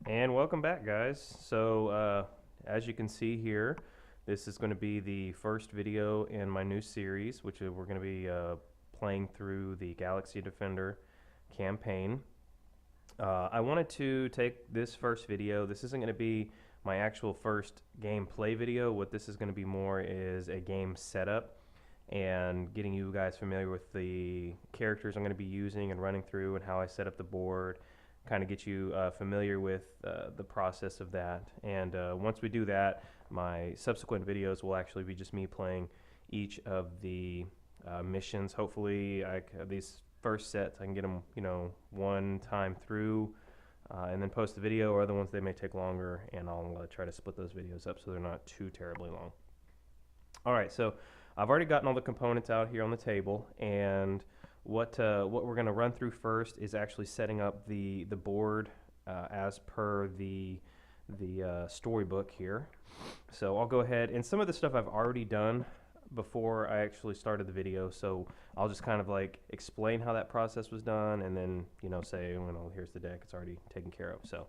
And welcome back, guys. So as you can see here, this is going to be the first video in my new series, which we're going to be playing through the Galaxy Defender campaign. I wanted to take this first video. This isn't going to be my actual first gameplay video. What this is going to be more is a game setup and getting you guys familiar with the characters I'm going to be using and running through and how I set up the board, kind of get you familiar with the process of that. And once we do that, my subsequent videos will actually be just me playing each of the missions. Hopefully these first sets I can get them one time through and then post the video, or other ones they may take longer, and I'll try to split those videos up so they're not too terribly long. Alright, so I've already gotten all the components out here on the table, and what we're going to run through first is actually setting up the board as per the storybook here. So I'll go ahead, and some of the stuff I've already done before I actually started the video, so I'll just kind of like explain how that process was done, and then say, here's the deck, it's already taken care of. So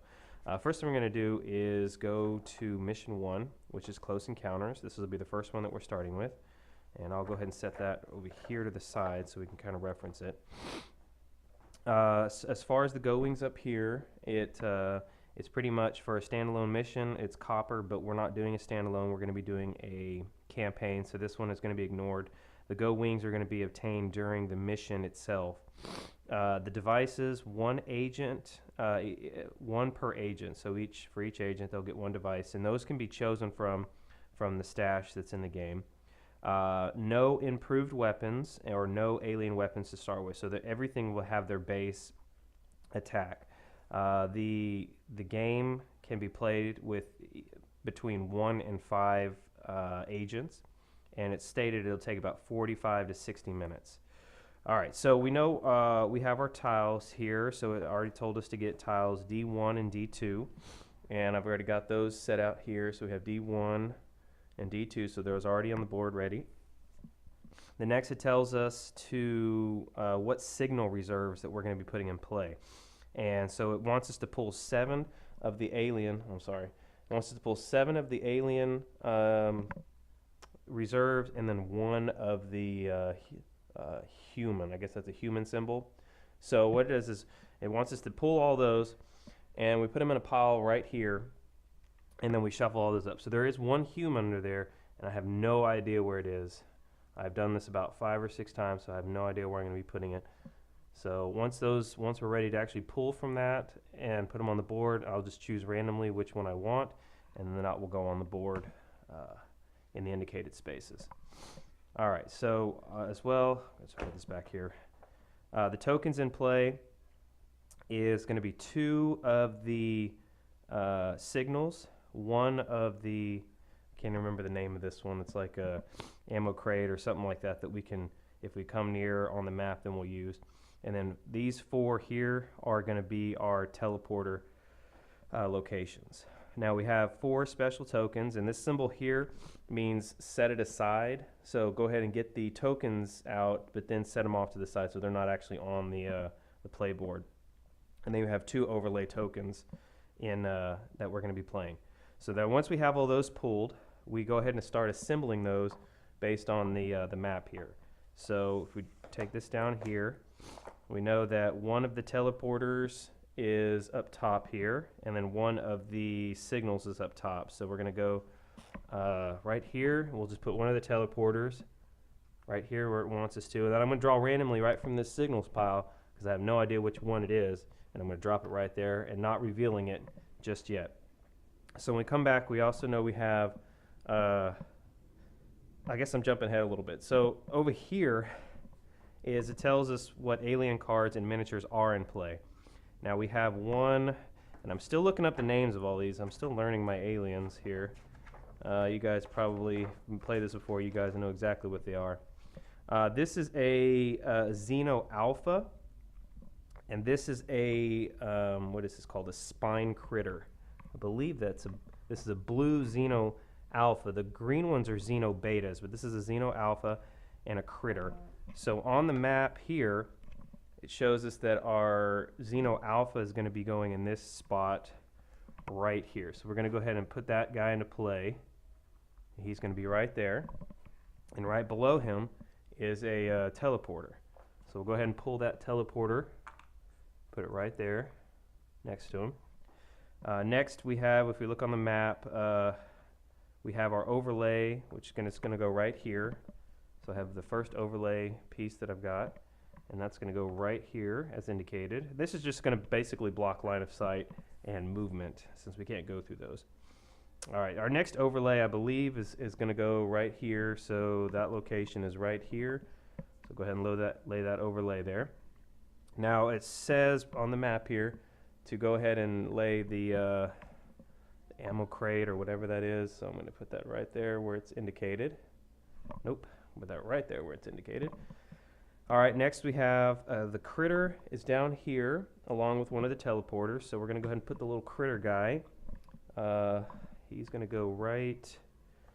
first thing we're going to do is go to mission 1, which is Close Encounters. This will be the first one that we're starting with, and I'll go ahead and set that over here to the side so we can kind of reference it. As far as the go wings up here, it's pretty much for a standalone mission. It's copper, but we're not doing a standalone. We're going to be doing a campaign, so this one is going to be ignored. The go wings are going to be obtained during the mission itself. The devices, one agent, one per agent. So for each agent, they'll get one device, and those can be chosen from the stash that's in the game. No improved weapons or no alien weapons to start with, so that everything will have their base attack. The game can be played with between 1 and 5 agents, and it's stated it'll take about 45 to 60 minutes. Alright, so we know we have our tiles here, so it already told us to get tiles D1 and D2, and I've already got those set out here. So we have D1 and D2, so those are already on the board ready. The next, it tells us to what signal reserves that we're going to be putting in play. And so it wants us to pull 7 of the alien, it wants us to pull 7 of the alien reserves, and then 1 of the human. I guess that's a human symbol. So what it is it wants us to pull all those, and we put them in a pile right here, and then we shuffle all those up. So there is 1 human under there, and I have no idea where it is. I've done this about 5 or 6 times, so I have no idea where I'm going to be putting it. So once we're ready to actually pull from that and put them on the board, I'll just choose randomly which one I want, and then that will go on the board in the indicated spaces. Alright, so as well, let's put this back here. The tokens in play is going to be 2 of the signals, 1 of the, I can't remember the name of this one, it's like a ammo crate or something like that we can, if we come near on the map, then we'll use. And then these 4 here are going to be our teleporter locations. Now we have 4 special tokens, and this symbol here means set it aside. So go ahead and get the tokens out, but then set them off to the side so they're not actually on the play board. And then we have 2 overlay tokens in that we're going to be playing. So that once we have all those pulled, we go ahead and start assembling those based on the map here. So if we take this down here, we know that 1 of the teleporters is up top here, and then 1 of the signals is up top. So we're going to go right here. We'll just put 1 of the teleporters right here where it wants us to. And then I'm going to draw randomly right from this signals pile, because I have no idea which one it is. And I'm going to drop it right there and not revealing it just yet. So when we come back, we also know we have, I guess I'm jumping ahead a little bit. So over here it tells us what alien cards and miniatures are in play. Now we have 1, and I'm still looking up the names of all these. I'm still learning my aliens here. You guys probably played this before. You guys know exactly what they are. This is a Xeno Alpha, and this is a, what is this called? A spine critter. I believe this is a blue Xeno Alpha. The green ones are Xeno Betas, but this is a Xeno Alpha and a critter. So on the map here, it shows us that our Xeno Alpha is going to be going in this spot right here. So we're going to go ahead and put that guy into play. He's going to be right there. And right below him is a teleporter. So we'll go ahead and pull that teleporter, put it right there next to him. Next we have, if we look on the map, we have our overlay, which is going to go right here. So I have the first overlay piece that I've got, and that's going to go right here as indicated. This is just going to basically block line of sight and movement, since we can't go through those. All right, our next overlay, I believe, is going to go right here. So that location is right here. So go ahead and lay that overlay there. Now it says on the map here to go ahead and lay the ammo crate or whatever that is. So I'm going to put that right there where it's indicated. Nope, put that right there where it's indicated. All right, next we have the critter is down here along with one of the teleporters. So we're going to go ahead and put the little critter guy. He's going to go right,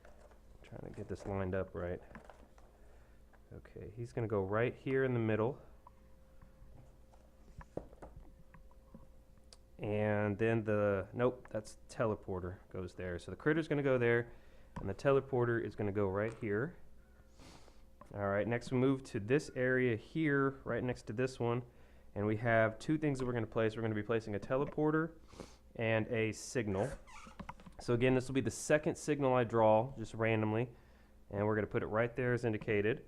I'm trying to get this lined up right. Okay, he's going to go right here in the middle. And then nope, that's teleporter goes there. So the critter's going to go there, and the teleporter is going to go right here. All right, next we move to this area here, right next to this one. And we have two things that we're going to place. We're going to be placing a teleporter and a signal. So again, this will be the second signal I draw, just randomly. And we're going to put it right there as indicated.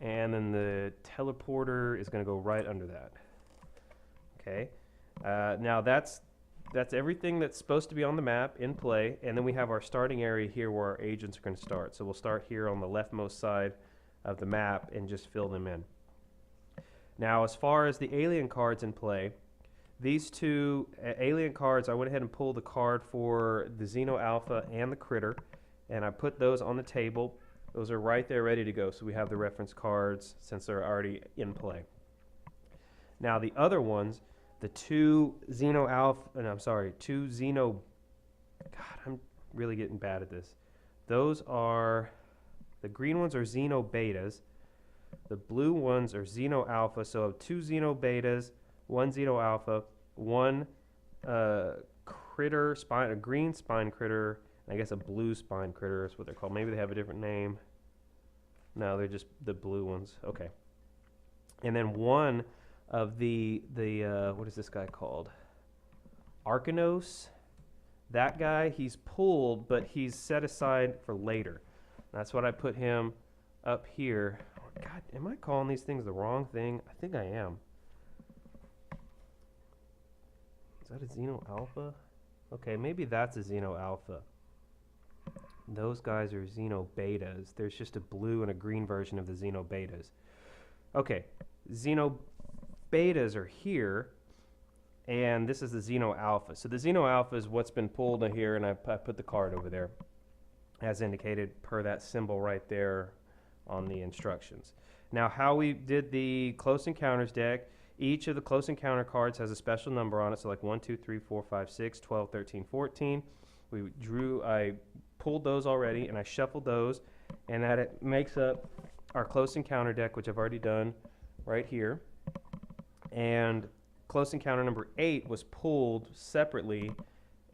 And then the teleporter is going to go right under that. Okay. Now that's everything that's supposed to be on the map in play, and then we have our starting area here where our agents are going to start. So we'll start here on the leftmost side of the map and just fill them in. Now as far as the alien cards in play, these two alien cards, I went ahead and pulled the card for the Xeno Alpha and the Critter, and I put those on the table. Those are right there ready to go, so we have the reference cards since they're already in play. Now the other ones, the two Xeno Alpha, two Xeno, God, I'm really getting bad at this. Those are, the green ones are Xeno Betas. The blue ones are Xeno Alpha, so two Xeno Betas, one Xeno Alpha, one critter, a green spine critter, and I guess a blue spine critter is what they're called. Maybe they have a different name. No, they're just the blue ones. Okay. And then one of the what is this guy called? Arcanos. That guy, he's pulled, but he's set aside for later. That's what I put him up here. God, am I calling these things the wrong thing? I think I am. Is that a Xeno Alpha? Okay, maybe that's a Xeno Alpha. Those guys are Xeno Betas. There's just a blue and a green version of the Xeno Betas. Okay, Xeno Betas are here, and this is the Xeno Alpha. So the Xeno Alpha is what's been pulled in here, and I put the card over there as indicated per that symbol right there on the instructions. Now how we did the Close Encounters deck, each of the Close Encounter cards has a special number on it, so like 1, 2, 3, 4, 5, 6, 12, 13, 14. I pulled those already, and I shuffled those, and that it makes up our Close Encounter deck, which I've already done right here. And Close Encounter number 8 was pulled separately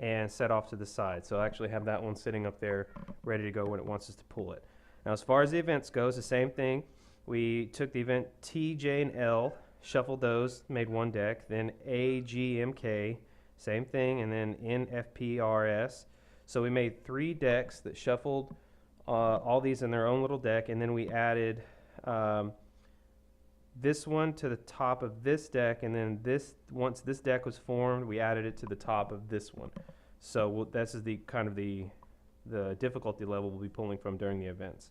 and set off to the side. So I actually have that one sitting up there ready to go when it wants us to pull it. Now as far as the events goes, the same thing. We took the event T, J, and L, shuffled those, made one deck. Then A, G, M, K, same thing. And then N, F, P, R, S. So we made 3 decks that shuffled all these in their own little deck. And then we added this one to the top of this deck, and then once this deck was formed, we added it to the top of this one. So this is the kind of the difficulty level we'll be pulling from during the events.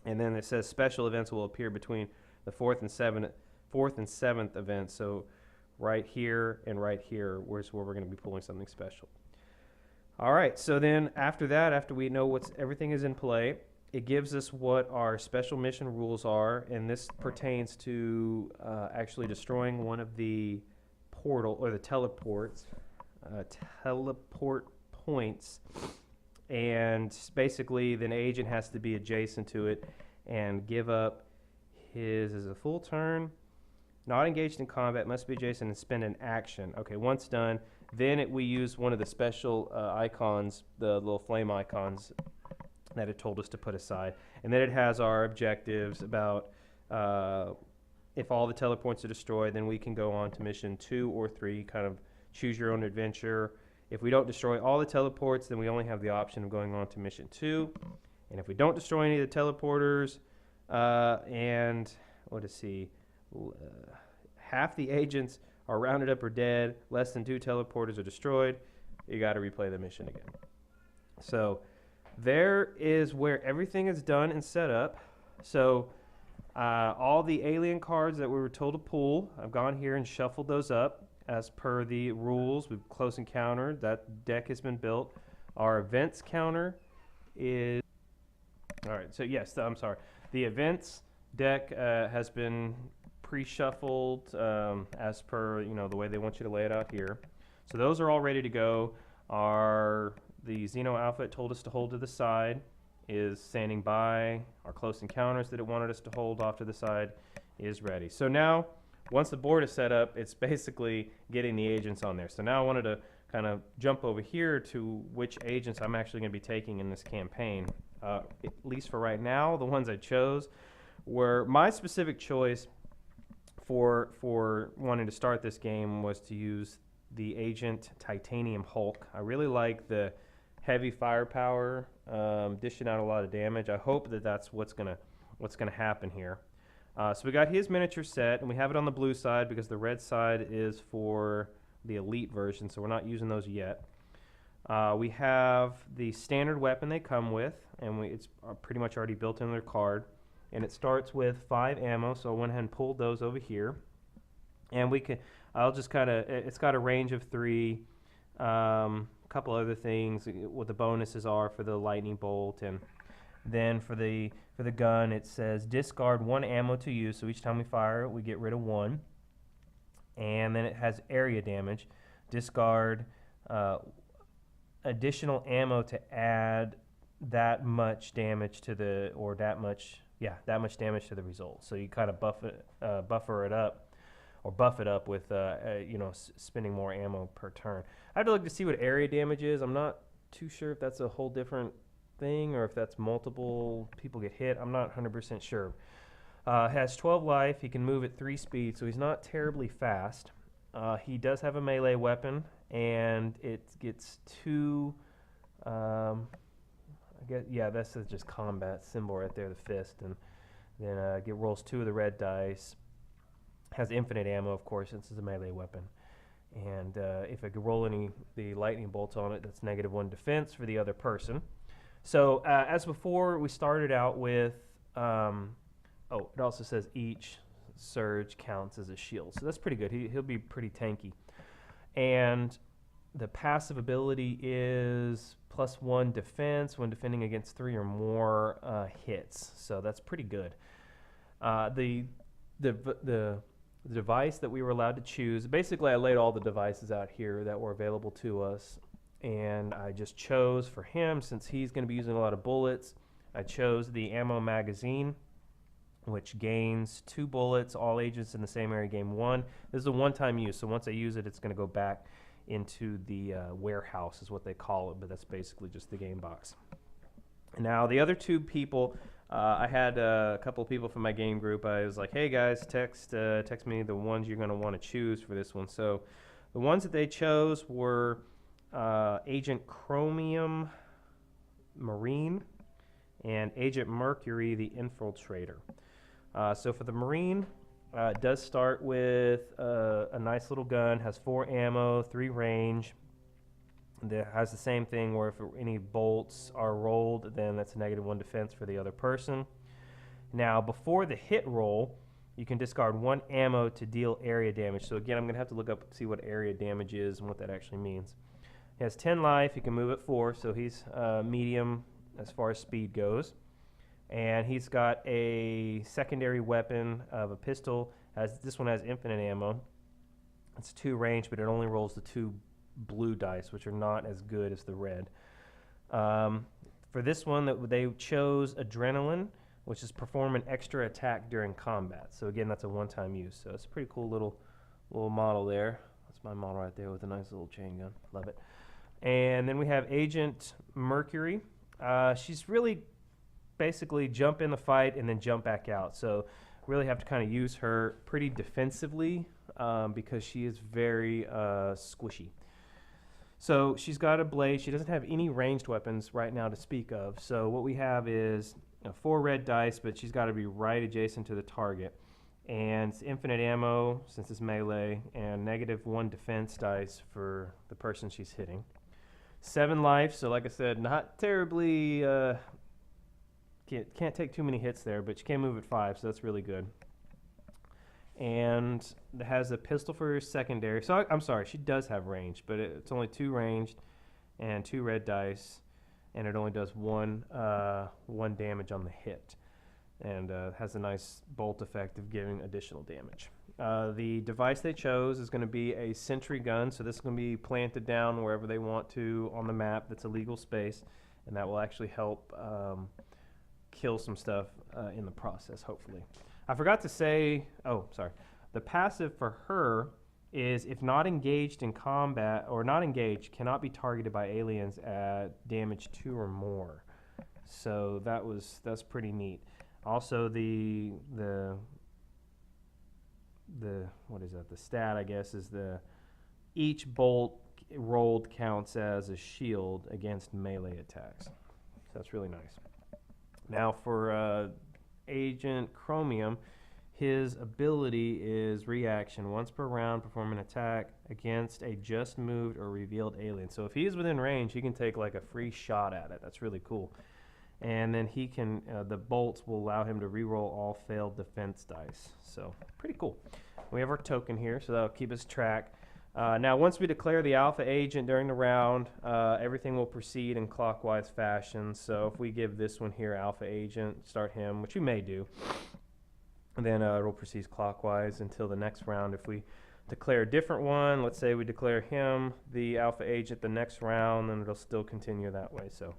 And then it says special events will appear between the 4th and 7th events. So right here and right here is where we're going to be pulling something special. All right, so then after that, after we know everything is in play, it gives us what our special mission rules are, and this pertains to actually destroying one of the portal or the teleport points, and basically then agent has to be adjacent to it and give up his, is it a full turn? not engaged in combat, must be adjacent and spend an action. Okay, once done, then we use one of the special icons, the little flame icons that it told us to put aside. And then it has our objectives about if all the teleports are destroyed, then we can go on to mission 2 or 3, kind of choose your own adventure. If we don't destroy all the teleports, then we only have the option of going on to mission 2. And if we don't destroy any of the teleporters, and what to see, half the agents are rounded up or dead, less than 2 teleporters are destroyed, you got to replay the mission again. So there is where everything is done and set up. So all the alien cards that we were told to pull, I've gone here and shuffled those up as per the rules. We've close encounter, that deck has been built. Our events counter is, all right, so yes, I'm sorry. The events deck has been pre-shuffled as per, the way they want you to lay it out here. So those are all ready to go. The Xeno Alpha told us to hold to the side is standing by. Our close encounters that it wanted us to hold off to the side is ready. So now, once the board is set up, it's basically getting the agents on there. So now I wanted to kind of jump over here to which agents I'm actually going to be taking in this campaign. At least for right now, the ones I chose were my specific choice for wanting to start this game was to use the agent Titanium Hulk. I really like the heavy firepower, dishing out a lot of damage. I hope that that's what's gonna happen here. So we got his miniature set, and we have it on the blue side because the red side is for the elite version, so we're not using those yet. We have the standard weapon they come with, and it's pretty much already built in their card. And it starts with 5 ammo, so I went ahead and pulled those over here. And I'll just it's got a range of 3, a couple other things, what the bonuses are for the lightning bolt. And then for the gun, it says discard 1 ammo to use, so each time we fire, we get rid of 1. And then it has area damage. Discard additional ammo to add that much damage to that much damage to the result. So you kind of buff it up with spending more ammo per turn. I have to look to see what area damage is. I'm not too sure if that's a whole different thing or if that's multiple people get hit. I'm not 100% sure. Has 12 life. He can move at 3 speed, so he's not terribly fast. He does have a melee weapon, and it gets 2. That's just combat symbol right there, the fist, and then rolls 2 of the red dice. Has infinite ammo, of course, since it's a melee weapon. And if I could roll the lightning bolts on it, that's -1 defense for the other person. So as before, we started out with, it also says each surge counts as a shield. So that's pretty good. He'll be pretty tanky. And the passive ability is +1 defense when defending against 3 or more hits. So that's pretty good. The device that we were allowed to choose, basically I laid all the devices out here that were available to us, and I just chose for him, since he's going to be using a lot of bullets, I chose the ammo magazine, which gains 2 bullets. All agents in the same area gain 1. This is a one-time use, so once I use it, it's going to go back into the warehouse is what they call it, but that's basically just the game box. Now the other 2 people, I had a couple of people from my game group. I was like, hey guys, text me the ones you're going to want to choose for this one. So the ones that they chose were Agent Chromium Marine and Agent Mercury the Infiltrator. So for the Marine, it does start with a nice little gun, has 4 ammo, 3 range. That has the same thing where if any bolts are rolled, then that's a -1 defense for the other person. Now, before the hit roll, you can discard 1 ammo to deal area damage. So again, I'm going to have to look up and see what area damage is and what that actually means. He has 10 life. He can move at 4, so he's medium as far as speed goes. And he's got a secondary weapon of a pistol. This one has infinite ammo. It's 2 range, but it only rolls the 2 blue dice, which are not as good as the red. For this one, they chose Adrenaline. which is perform an extra attack during combat. So again, that's a one-time use. So it's a pretty cool little model there. That's my model right there with a nice little chain gun. Love it. And then we have Agent Mercury. She's really basically jump in the fight and then jump back out. So really have to kind of use her pretty defensively because she is very squishy. So she's got a blade. She doesn't have any ranged weapons right now to speak of. So what we have is 4 red dice, but she's got to be right adjacent to the target. And it's infinite ammo since it's melee, and -1 defense dice for the person she's hitting. 7 life, so like I said, not terribly, can't take too many hits there, but she can move at 5, so that's really good. And it has a pistol for her secondary. So I'm sorry, she does have range, but it's only 2 ranged and 2 red dice, and it only does 1 damage on the hit, and has a nice bolt effect of giving additional damage. The device they chose is going to be a sentry gun, so this is going to be planted down wherever they want to on the map that's a legal space, and that will actually help kill some stuff in the process, hopefully. I forgot to say, the passive for her is if not engaged in combat, or not engaged, cannot be targeted by aliens at damage 2 or more. So that's pretty neat. Also the what is that? The stat, I guess, is each bolt rolled counts as a shield against melee attacks. So that's really nice. Now for Agent Chromium, his ability is reaction. Once per round, perform an attack against a just moved or revealed alien. So if he is within range, he can take like a free shot at it. That's really cool. And then he can, the bolts will allow him to reroll all failed defense dice. So pretty cool. We have our token here, so that'll keep us track. Now, once we declare the alpha agent during the round, everything will proceed in clockwise fashion. So if we give this one here alpha agent, start him, which we may do, and then it'll proceed clockwise until the next round. If we declare a different one, let's say we declare him the alpha agent the next round, then it'll still continue that way. So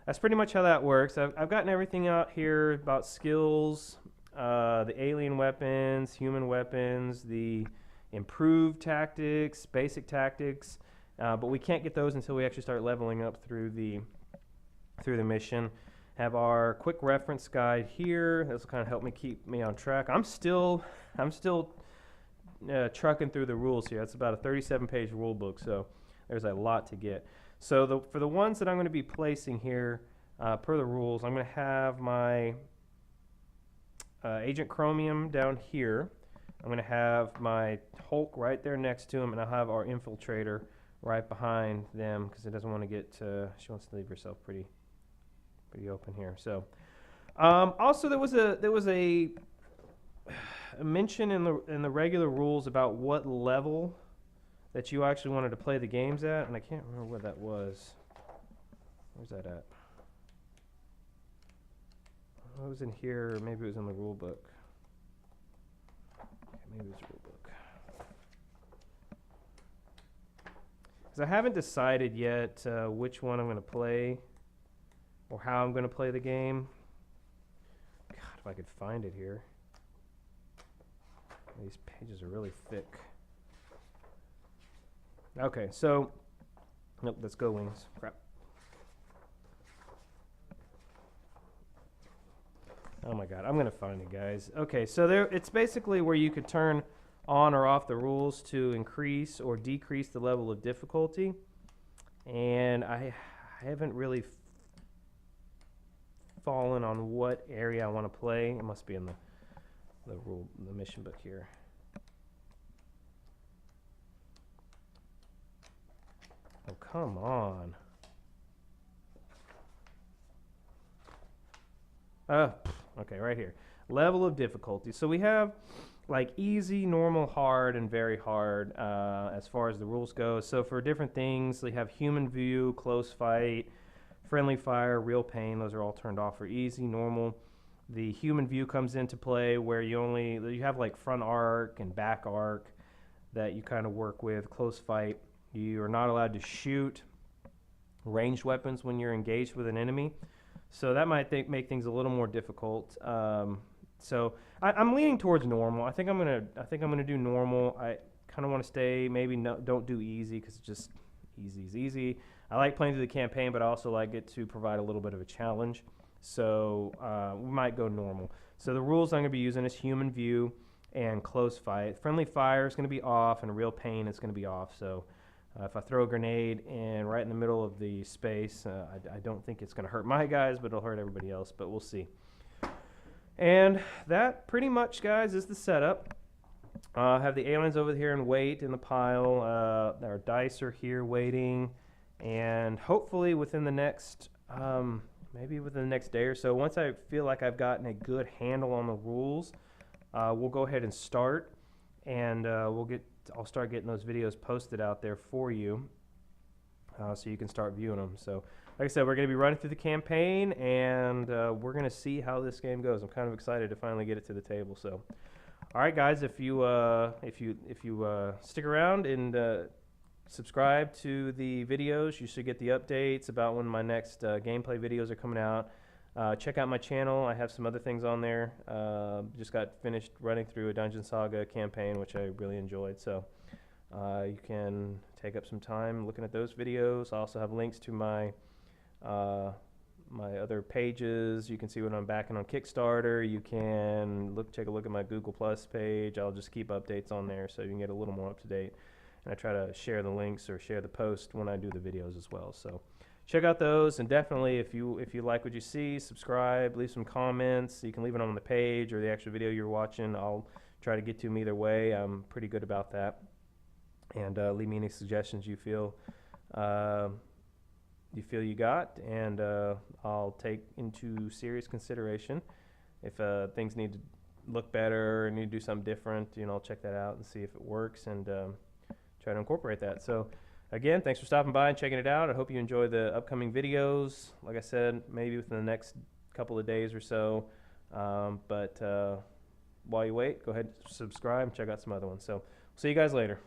that's pretty much how that works. I've gotten everything out here about skills, the alien weapons, human weapons, the improved tactics, basic tactics, but we can't get those until we actually start leveling up through the mission. Have our quick reference guide here. This will kind of help me keep me on track. I'm still trucking through the rules here. It's about a 37-page rule book, so there's a lot to get. So for the ones that I'm going to be placing here, per the rules, I'm going to have my Agent Chromium down here. I'm going to have my Hulk right there next to him, and I'll have our Infiltrator right behind them because it doesn't want to get she wants to leave herself pretty open here. So also there was a mention in the regular rules about what level that you actually wanted to play the games at, and I can't remember what that was. Where's that at? It was in here, or maybe it was in the rule book. Maybe it's rule book. Because I haven't decided yet which one I'm going to play or how I'm going to play the game. God, if I could find it here. These pages are really thick. Okay, so, nope, let's go wings. Crap. Oh my God, I'm going to find it, guys. Okay, so it's basically where you could turn on or off the rules to increase or decrease the level of difficulty. And I haven't really fallen on what area I want to play. It must be in the mission book here. Oh, come on. Okay, right here. Level of difficulty. So we have like easy, normal, hard, and very hard as far as the rules go. So for different things, we have human view, close fight, friendly fire, real pain. Those are all turned off for easy, normal. The human view comes into play where you have like front arc and back arc that you kind of work with. Close fight, you are not allowed to shoot ranged weapons when you're engaged with an enemy. So that might make things a little more difficult. So I'm leaning towards normal. I think I'm gonna do normal. I kind of want to stay. Maybe don't do easy because it's just easy is easy. I like playing through the campaign, but I also like it to provide a little bit of a challenge. So we might go normal. So the rules I'm going to be using is human view and close fight. Friendly fire is going to be off, and real pain is going to be off. So if I throw a grenade right in the middle of the space, I don't think it's going to hurt my guys, but it'll hurt everybody else. But we'll see. And that pretty much, guys, is the setup. I have the aliens over here and wait in the pile. Our dice are here waiting. And hopefully within the next, maybe within the next day or so, once I feel like I've gotten a good handle on the rules, we'll go ahead and start. And I'll start getting those videos posted out there for you, so you can start viewing them. So, like I said, we're going to be running through the campaign, and we're going to see how this game goes. I'm kind of excited to finally get it to the table. So, all right, guys, if you stick around and subscribe to the videos, you should get the updates about when my next gameplay videos are coming out. Check out my channel. I have some other things on there. Just got finished running through a Dungeon Saga campaign, which I really enjoyed. So you can take up some time looking at those videos. I also have links to my other pages. You can see what I'm backing on Kickstarter. You can take a look at my Google Plus page. I'll just keep updates on there so you can get a little more up to date. And I try to share the links or share the post when I do the videos as well. So check out those, and definitely if you like what you see, subscribe, leave some comments. You can leave it on the page or the actual video you're watching. I'll try to get to them either way. I'm pretty good about that. And leave me any suggestions you feel you got, and I'll take into serious consideration. If things need to look better or need to do something different, I'll check that out and see if it works, and try to incorporate that. So again, thanks for stopping by and checking it out. I hope you enjoy the upcoming videos. Like I said, maybe within the next couple of days or so. But while you wait, go ahead and subscribe and check out some other ones. So see you guys later.